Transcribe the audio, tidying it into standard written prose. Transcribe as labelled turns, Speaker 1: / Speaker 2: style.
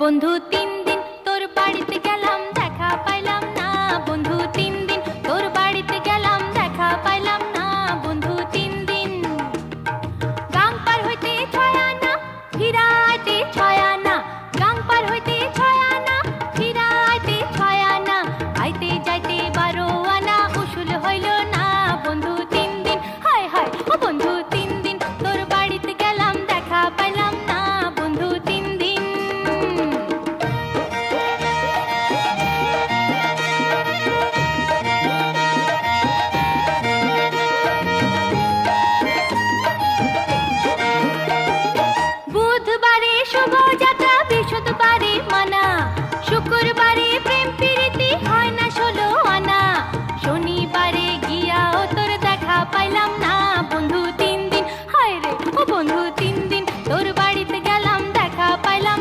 Speaker 1: বন্ধু 3 দিন তোর বাড়িতে গেলাম, দেখা পাইলাম না। বন্ধু 3 দিন তোর বাড়িতে গেলাম, দেখা পাইলাম না। বন্ধু 3 দিন গাং পার হইতে 6 আনা, ফিরাইতে 6 আনা। গাং পার হইতে 6 আনা, ফিরাইতে 6 আনা। আইতে যাইতে 12 আনা, উসুল হইল না। বন্ধু 3 দিন, হায় হায় ও বন্ধু 3 দিন তোর বাড়িতে গেলাম, দেখা পাইলাম না। বন্ধু 3 দিন। বুধবারে শুভযাত্রা, বৃহস্পতিবারে মানা